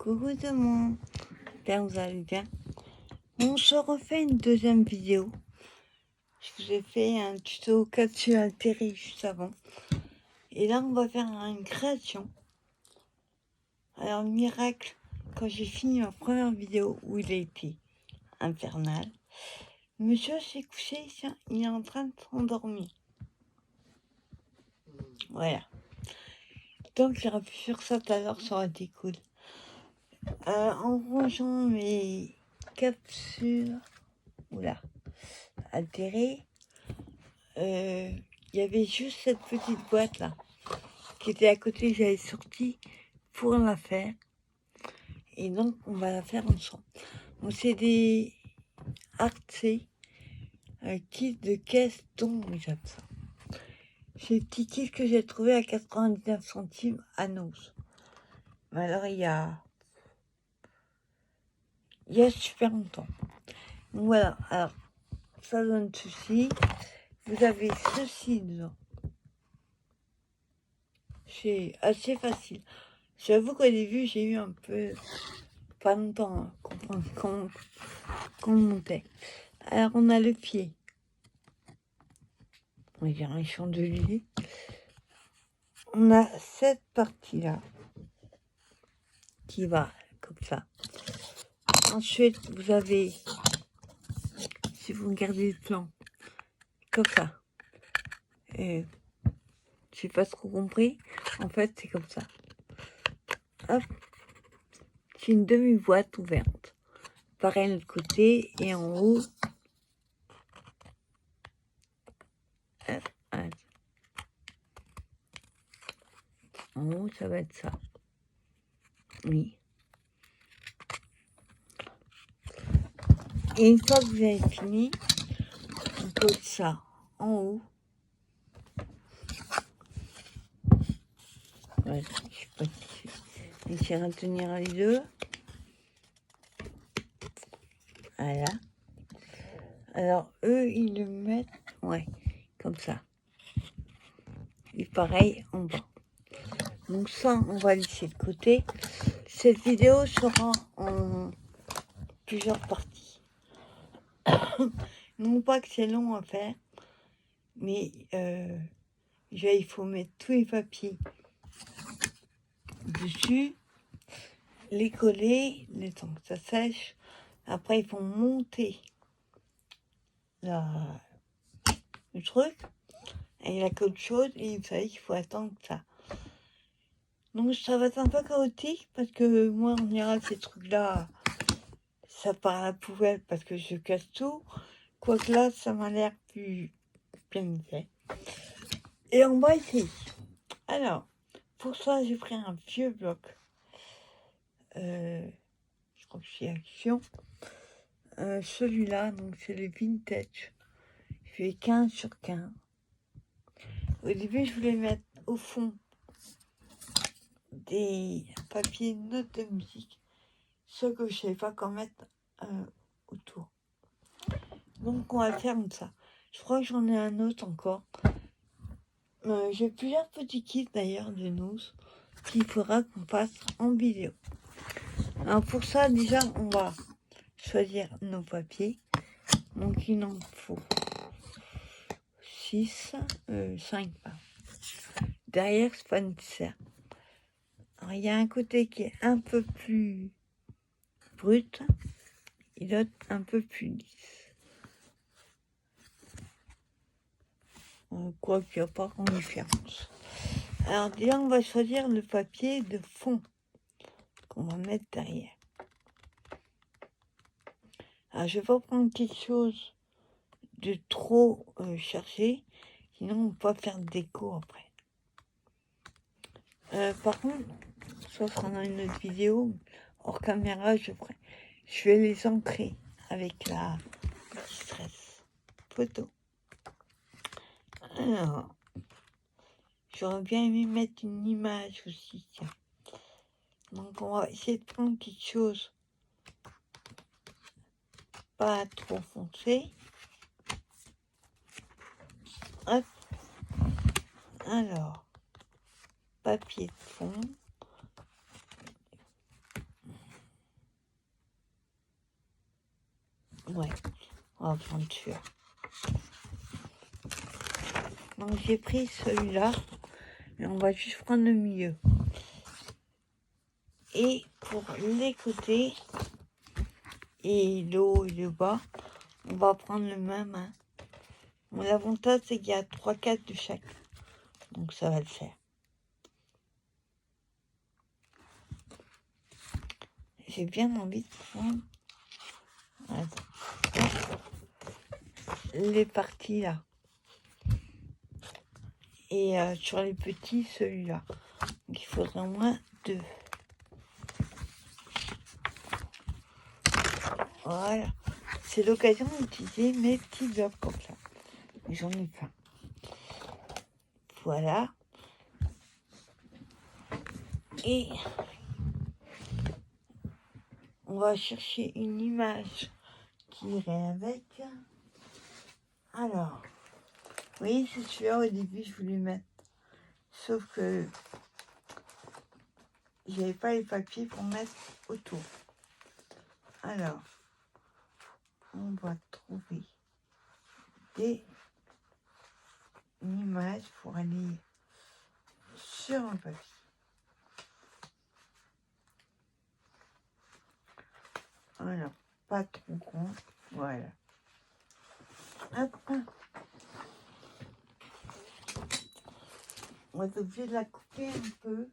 Coucou tout le monde, j'espère que vous allez bien. On se refait une deuxième vidéo. Je vous ai fait un tuto capsule altérée juste avant. Et là on va faire une création. Alors miracle, quand j'ai fini ma première vidéo où il a été infernal, monsieur s'est couché, il est en train de s'endormir. Voilà. Donc j'aurais pu faire ça tout à l'heure, ça aurait été cool. En rangeant mes capsules altérées, il y avait juste cette petite boîte là qui était à côté, j'avais sorti pour la faire, et donc on va la faire ensemble. Donc c'est des Artsy kits de caisse dont j'aime ça. C'est des petits kits que j'ai trouvé à 99 centimes à Nos. Alors il y a super longtemps. Donc voilà, alors ça donne ceci. Vous avez ceci dedans. C'est assez facile. J'avoue qu'au début, j'ai eu un peu pas longtemps à comprendre qu'on montait. Alors, on a le pied. On va dire un chandelier. On a cette partie-là qui va comme ça. Ensuite, vous avez, si vous regardez le plan, comme ça. J'ai pas trop compris. En fait, c'est comme ça. Hop. C'est une demi-boîte ouverte. Pareil de l'autre côté. Et en haut, en haut, ça va être ça. Oui. Et une fois que vous avez fini, on pose ça en haut. Voilà, je sais pas si je vais essayer de tenir les deux. Voilà. Alors, eux, ils le mettent, comme ça. Et pareil, en bas. Donc ça, on va laisser de côté. Cette vidéo sera en plusieurs parties. Non pas que c'est long à faire, mais il faut mettre tous les papiers dessus, les coller, le temps que ça sèche. Après, il faut monter le truc. Et il n'y a qu'autre chose, et vous savez qu'il faut attendre ça. Donc ça va être un peu chaotique, parce que moi, en général, ces trucs-là, ça part à la poubelle, parce que je casse tout. Quoique là, ça m'a l'air plus bien fait. Et on va essayer. Alors, pour ça, j'ai pris un vieux bloc. Je crois que c'est Action. Celui-là, donc c'est le vintage. Je fais 15 sur 15. Au début, je voulais mettre au fond des papiers notes de musique, ce que je ne savais pas qu'en mettre autour. Donc on va faire comme ça. Je crois que j'en ai un autre encore. J'ai plusieurs petits kits d'ailleurs de nos qu'il faudra qu'on fasse en vidéo. Alors pour ça, déjà, on va choisir nos papiers. Donc il en faut 5 pas. Derrière, c'est pas nécessaire. Alors il y a un côté qui est un peu plus brut et l'autre un peu plus lisse. Quoi qu'il n'y a pas grande différence. Alors déjà, on va choisir le papier de fond qu'on va mettre derrière. Alors je vais pas prendre quelque chose de trop chargé, sinon on peut pas faire de déco après. Par contre, ça sera dans une autre vidéo, hors caméra, je vais les ancrer avec la stress photo. Alors, j'aurais bien aimé mettre une image aussi, tiens. Donc on va essayer de prendre quelque chose pas trop foncé. Hop. Alors, papier de fond. Ouais, on va prendre celui-là. Donc j'ai pris celui-là, et on va juste prendre le milieu. Et pour les côtés, et le haut et le bas, on va prendre le même. Hein. Bon, l'avantage, c'est qu'il y a 3-4 de chaque. Donc ça va le faire. J'ai bien envie de prendre les parties là. Et sur les petits, celui-là. Donc il faudrait au moins 2. Voilà. C'est l'occasion d'utiliser mes petits blocs comme ça. J'en ai plein. Voilà. Et on va chercher une image qui irait avec. Alors, oui, c'est celui-là au début, je voulais mettre. Sauf que j'avais pas les papiers pour mettre autour. Alors, on va trouver une image pour aller sur un papier. Alors, pas trop grand. Voilà. Hop. On va être obligé de la couper un peu.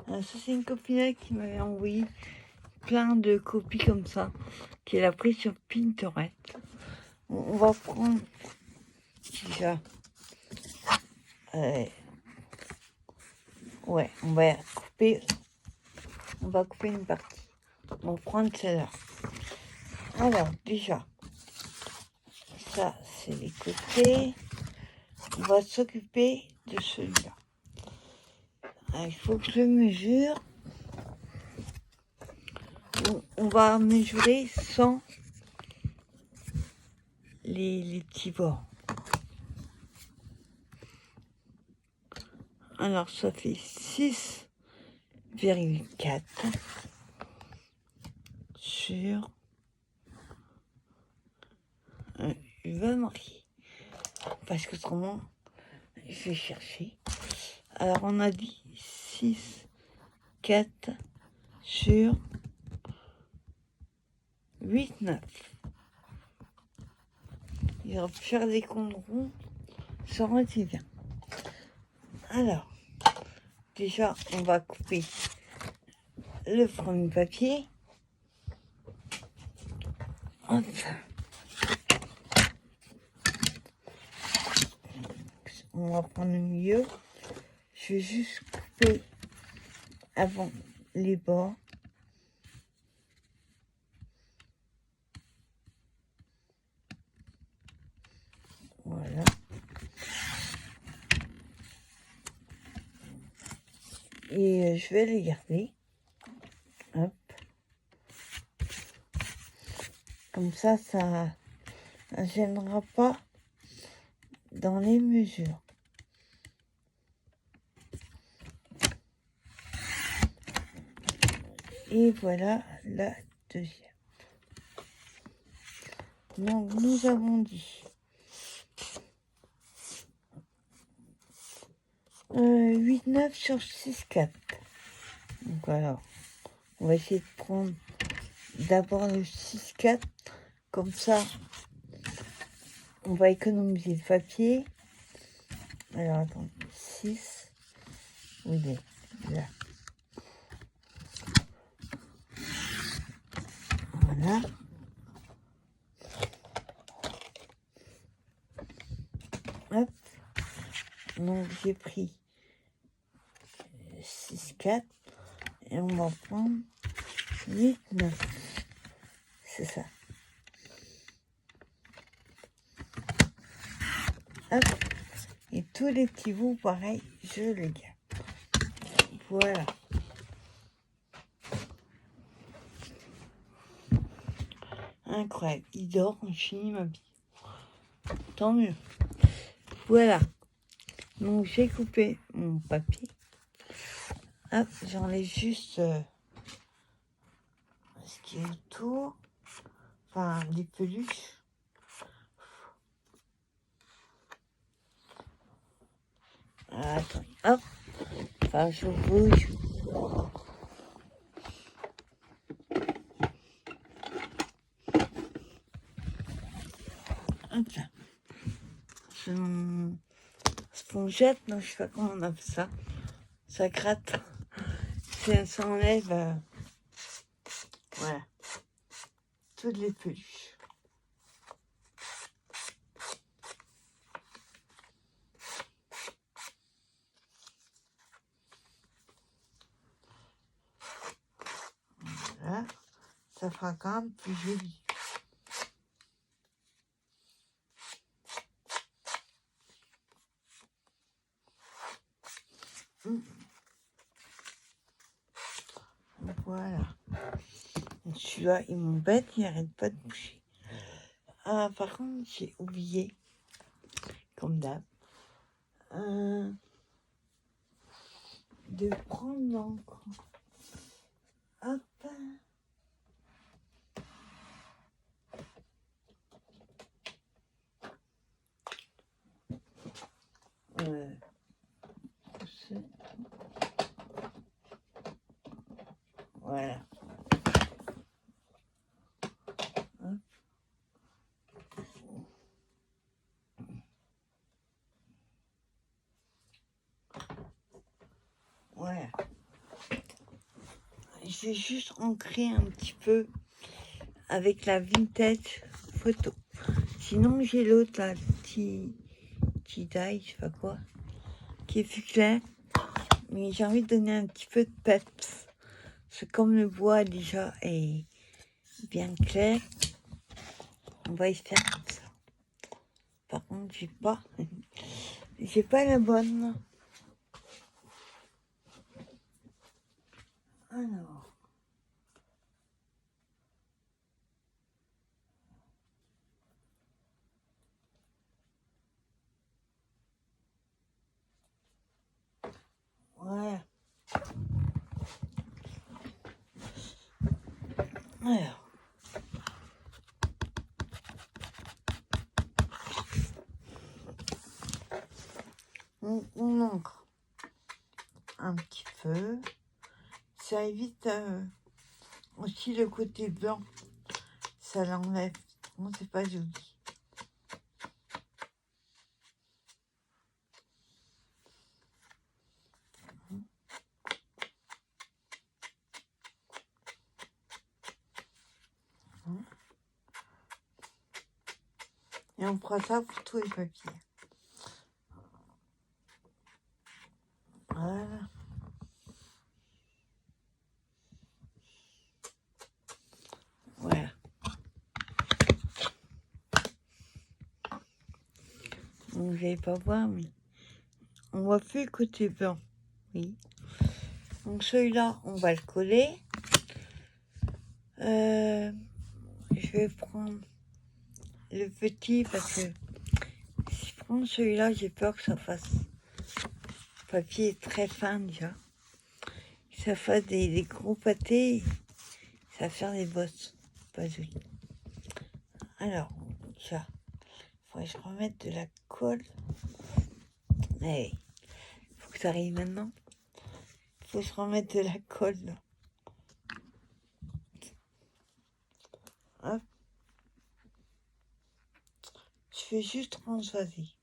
Alors, ça, c'est une copine qui m'avait envoyé plein de copies comme ça, qu'elle a pris sur Pinterest. On va prendre déjà. Ouais, on va couper une partie. On va prendre celle-là. Alors, déjà, ça, c'est les côtés. On va s'occuper de celui-là. Il faut que je le mesure. On va mesurer sans les petits bords. Alors, ça fait 6,4 sur... je vais marquer. Parce que autrement, je vais chercher. Alors, on a dit 6,4 sur 8,9. Il va faire des comptes ronds, ça aurait été bien. Alors, déjà, on va couper le premier papier. Hop. On va prendre le milieu. Je vais juste couper avant les bords. Voilà. Et je vais les garder. Hop. Comme ça ne gênera pas dans les mesures. Et voilà la deuxième. Donc nous avons dit 8,9 sur 6,4. Donc alors, on va essayer de prendre d'abord le 6,4. Comme ça, on va économiser le papier. Alors attends, 6. Où il est? Là. Voilà. Hop. Donc j'ai pris 6,4 et on va prendre 8,9. C'est ça. Hop. Et tous les petits bouts, pareil, je les garde. Voilà. Incroyable. Il dort, on finit ma vie. Tant mieux. Voilà. Donc j'ai coupé mon papier. Hop, j'enlève juste ce qui est autour. Enfin, les peluches. Attends, hop. Enfin, je bouge. Hop là. C'est mon spongette, non, je sais pas comment on appelle ça. Ça gratte. Ça enlève, voilà, toutes les peluches. Voilà. Ça fera quand même plus joli. Voilà. Celui-là, il m'embête, il n'arrête pas de bouger. Ah, par contre, j'ai oublié, comme d'hab, de prendre l'encre. Hop. Voilà. Hop. Voilà. Je vais juste ancrer un petit peu avec la vintage photo. Sinon, j'ai l'autre, là, petit die, je sais pas quoi, qui est plus clair. Mais j'ai envie de donner un petit peu de peps. C'est comme le bois déjà est bien clair. On va y faire comme ça. Par contre, j'ai pas la bonne. Alors. Voilà. Alors. On ancre un petit peu. Ça évite aussi le côté blanc. Ça l'enlève. Non, c'est pas joli. Et on fera ça pour tous les papiers. Voilà. Voilà. Donc, vous n'allez pas voir, mais on voit plus le côté blanc. Oui. Donc, celui-là, on va le coller. Je vais prendre le petit parce que si je prends celui-là, j'ai peur que ça fasse... Le papier est très fin déjà. Que ça fasse des gros pâtés. Ça va faire des bosses. Pas joli. Alors, ça. Faudrait que je remette de la colle. Allez. Faut que ça arrive maintenant. Faut que je remette de la colle. Là. Hop. Je fais juste transvaser.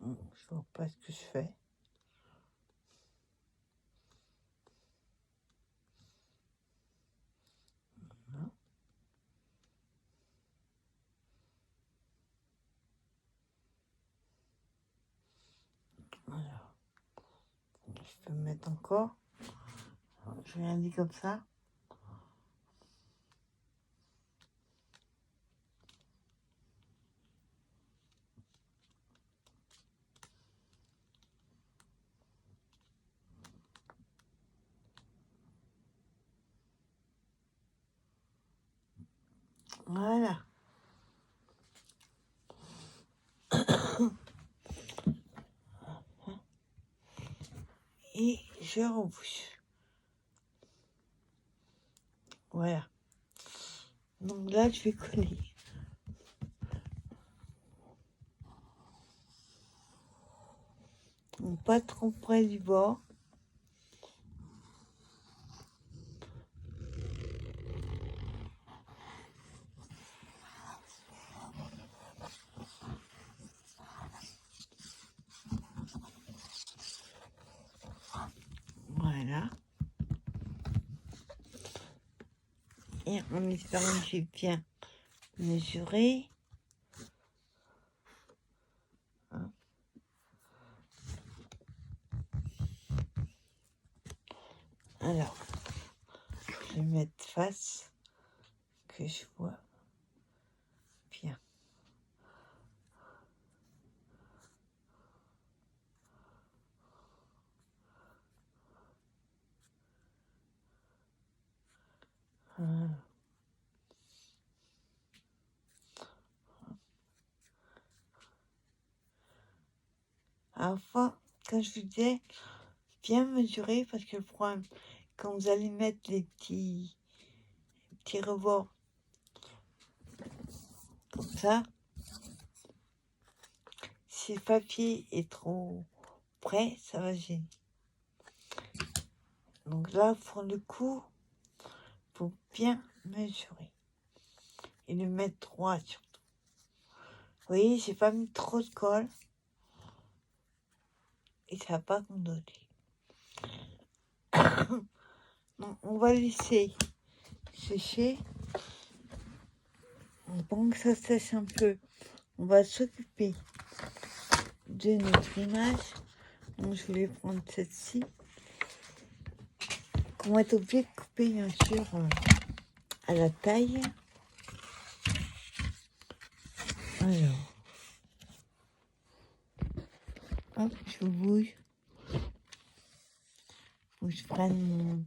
Je vois pas ce que je fais. Non. Alors, je peux me mettre encore. Je viens dit comme ça. Voilà. Et je rebouche. Voilà. Donc là, je vais coller. Donc, pas trop près du bord. Voilà. Et en espérant que j'ai bien mesuré. Hein. Alors, je vais mettre face, que je vois bien. Voilà. Enfin, quand je vous disais, bien mesurer, parce que le problème, quand vous allez mettre les petits rebords comme ça, si le papier est trop près, ça va gêner. Donc là, pour le coup, il faut bien mesurer. Et le mettre droit surtout. Vous voyez, j'ai pas mis trop de colle. Et ça va pas condamner. Donc, on va laisser sécher. Pendant que ça sèche un peu, on va s'occuper de notre image. Donc, je vais prendre celle-ci. On va être obligé de couper, bien sûr, à la taille. Alors, hop, je bouge. Faut que je prenne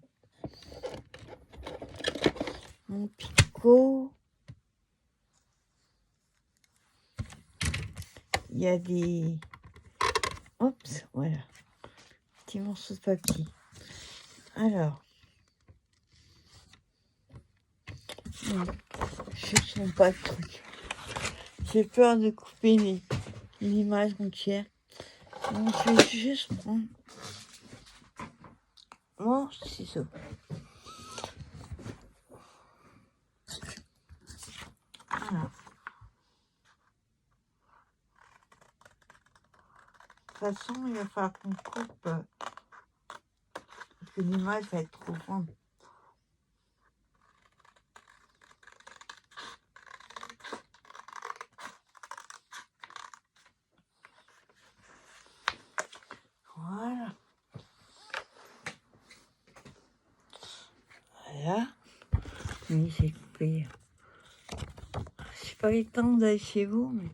mon picot. Il y a des... Oups, voilà. Petit morceau de papier. Alors, je sens pas le truc. J'ai peur de couper l'image entière. Donc, je vais juste prendre mon ciseau. Voilà. De toute façon, il va falloir qu'on coupe parce que l'image va être trop grande. Voilà. Voilà. Oui, j'ai coupé. Je sais pas le temps d'aller chez vous, mais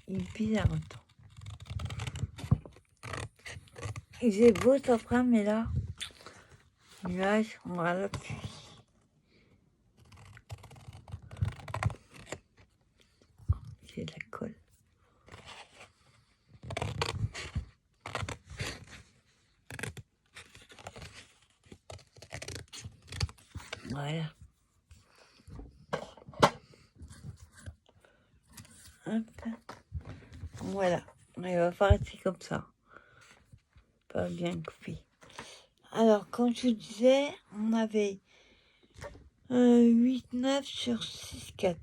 il est bizarre le temps. Il faisait beau cet après, mais là, l'image, on va la pluie. C'est de la colle. Voilà. Hop. Voilà. Il va falloir rester comme ça. Pas bien coupé. Alors, comme je vous disais, on avait 8,9 sur 6,4.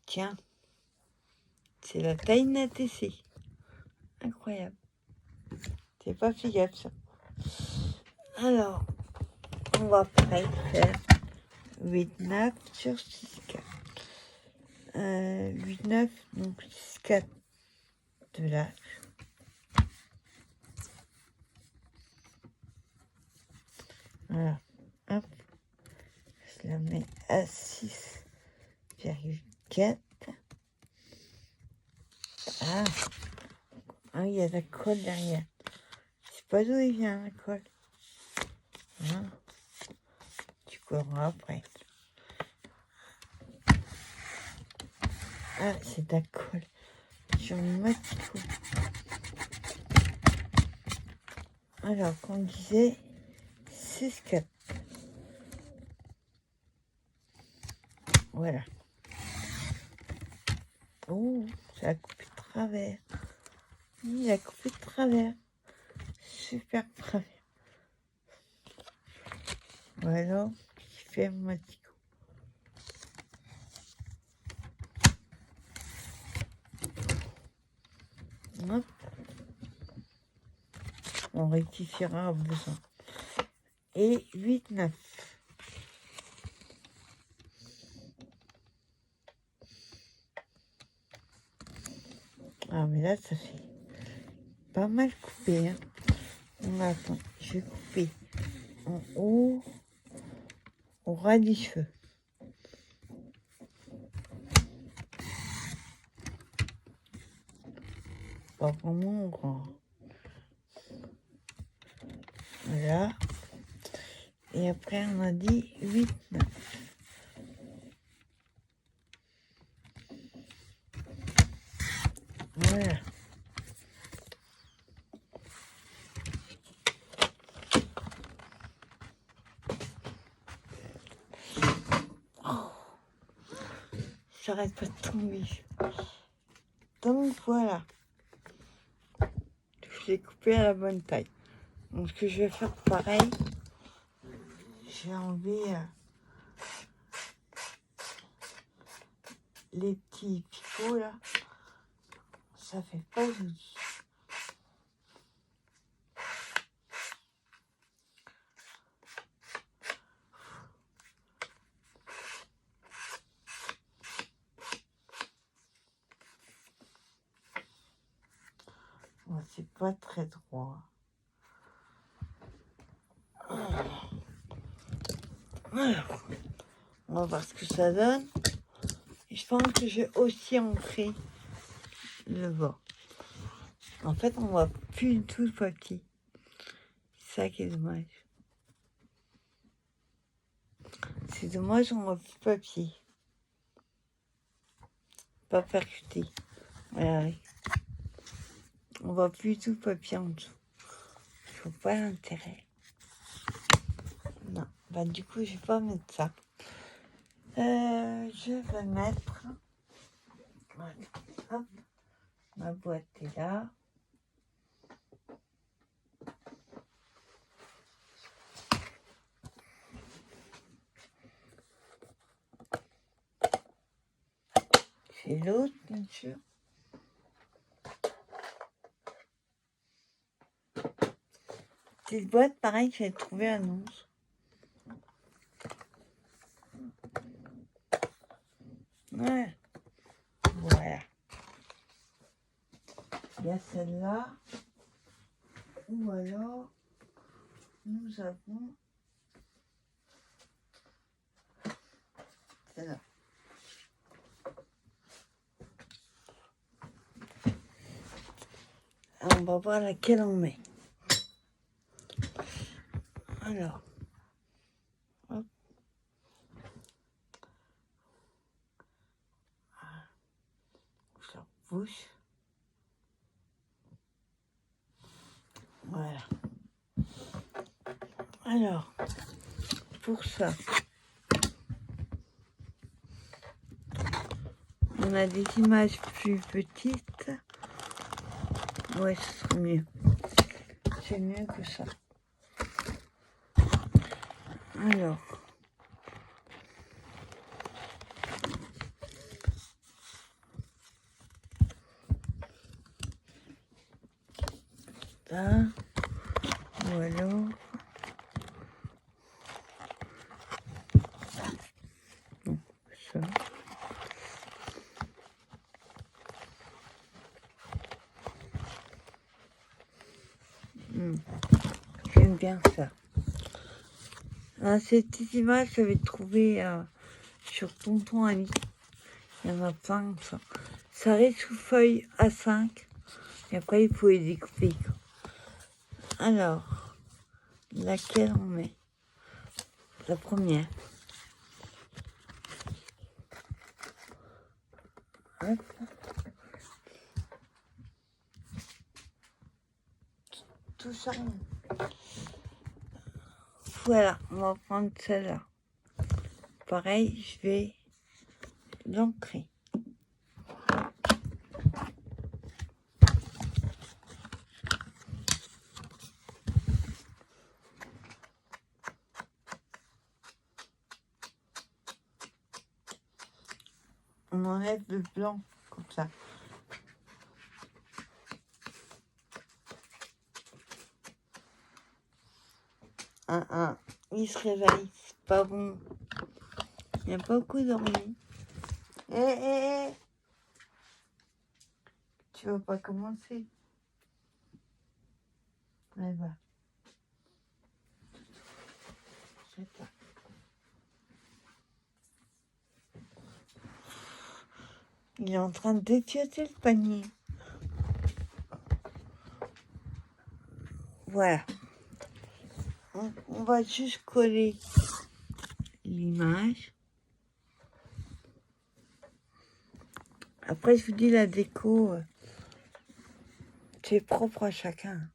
Tiens, c'est la taille d'un ATC. Incroyable. C'est pas fait gaffe, ça. Alors, on va pareil faire 8,9 sur 6,4. 8,9, donc 6,4 de large. Voilà. Hop. Je la mets à 6,4. Ah, il y a la colle derrière. Je sais pas d'où il vient la colle. Hein. Tu colleras après. Ah, c'est d'accord. J'en mets tout. Alors, comme on disait, 6-4. Voilà. Oh, ça a coupé de travers. Il a coupé de travers. Super travers. Voilà, qui fait mon petit coup. Hop. On rectifiera au besoin. Et 8-9. Ah, mais là, ça fait pas mal coupé. Hein. Attends, je vais couper en haut, au ras des cheveux. Pas vraiment grand. Voilà. Et après, on a dit 8-9. Voilà. J'arrête pas de tomber. Donc voilà. Je l'ai coupé à la bonne taille. Donc ce que je vais faire pareil, je vais enlever les petits picots là. Ça fait pas joli. Bon, c'est pas très droit. Alors, on va voir ce que ça donne. Et je pense que je vais aussi ancrer le bas. En fait, on voit plus du tout le papier. C'est ça qui est dommage. C'est dommage, on voit plus le papier. Pas percuté. Voilà. On voit plus du tout le papier en dessous. Je vois pas l'intérêt. Non. Bah, du coup, je vais pas mettre ça. Je vais mettre... Voilà. Hop. Ma boîte est là. C'est l'autre, bien sûr. Petite boîte, pareil, que j'ai trouvé à annonce. Ouais. Voilà. Il y a celle-là. Ou alors, nous avons celle-là. On va voir laquelle on met. Alors, hop. Ça bouge. Voilà. Alors, pour ça, on a des images plus petites. Ouais, ce serait mieux. C'est mieux que ça. Alors, ça, ou alors, non, ça. J'aime bien ça. Ah, ces petites images, j'avais trouvé sur Tonton Ami. Il y en a plein, ça. Ça reste sous feuille A5. Et après, il faut les découper. Alors, laquelle on met? La première. Hop. Tout ça. Voilà, on va prendre celle-là. Pareil, je vais l'ancrer. On enlève le blanc comme ça. Il se réveille, c'est pas bon. Il n'a pas beaucoup dormi. Tu vas pas commencer. Ouais, bah. C'est ça. Il est en train de défioter le panier. Voilà. On va juste coller l'image. Après, je vous dis, la déco, c'est propre à chacun.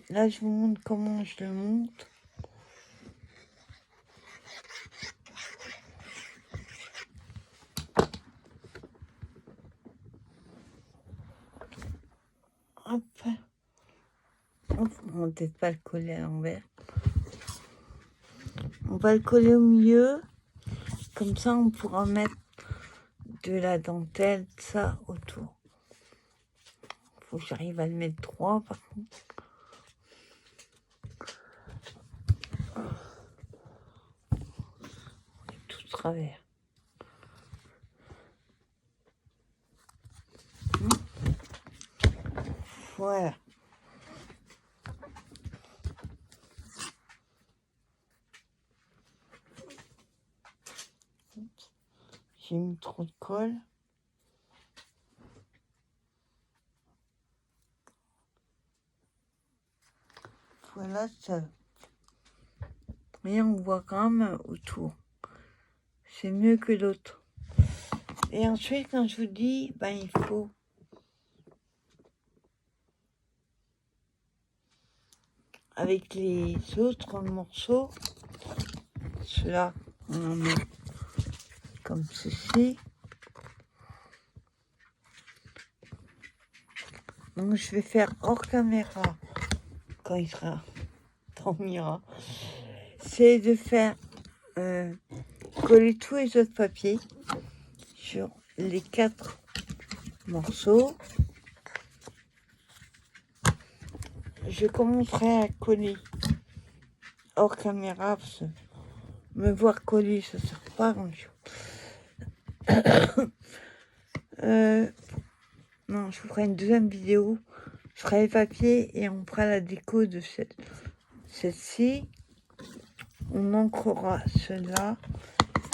Là, je vous montre comment je le monte. Hop. On va peut-être pas le coller à l'envers. On va le coller au milieu. Comme ça, on pourra mettre de la dentelle, ça, autour. Faut que j'arrive à le mettre droit, par contre. Tout travers. Voilà. J'ai mis trop de colle. Voilà, ça. Et on voit quand même autour. C'est mieux que l'autre. Et ensuite, quand je vous dis, ben, il faut avec les autres morceaux, ceux-là, on en met comme ceci. Donc, je vais faire hors caméra quand il sera dormira. C'est de faire coller tous les autres papiers sur les 4 morceaux. Je commencerai à coller hors caméra parce que me voir coller, ça sert pas à grand chose. Non, je vous ferai une deuxième vidéo. Je ferai les papiers et on fera la déco de celle-ci. On ancrera celle-là.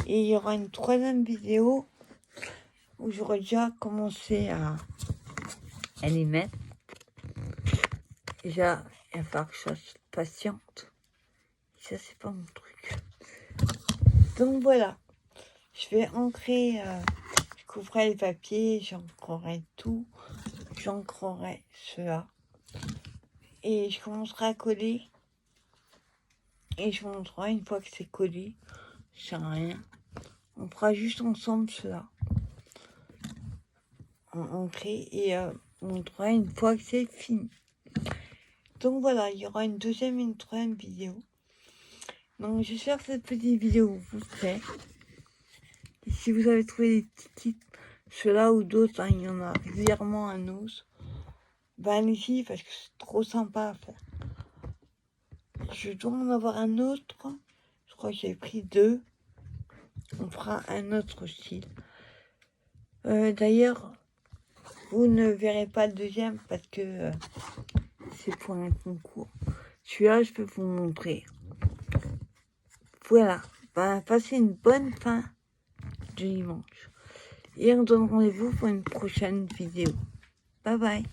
Et il y aura une troisième vidéo où j'aurai déjà commencé à les mettre. Déjà, il va falloir que je sois patiente. Ça, c'est pas mon truc. Donc voilà. Je vais ancrer, je couvrirai les papiers, j'ancrerai tout. J'ancrerai cela. Et je commencerai à coller. Et je vous montrerai une fois que c'est collé. Ça sert à rien. On fera juste ensemble cela. Ancrer et on montrera une fois que c'est fini. Donc voilà, il y aura une deuxième et une troisième vidéo. Donc j'espère que cette petite vidéo vous plaît. Et si vous avez trouvé des petits titres, ceux-là ou d'autres, hein, il y en a régulièrement un os. Ben allez-y parce que c'est trop sympa à faire. Je dois en avoir un autre. Je crois que j'ai pris 2. On fera un autre style. D'ailleurs, vous ne verrez pas le deuxième parce que c'est pour un concours. Celui-là, je peux vous montrer. Voilà. Ben, passez une bonne fin de dimanche. Et on donne rendez-vous pour une prochaine vidéo. Bye bye.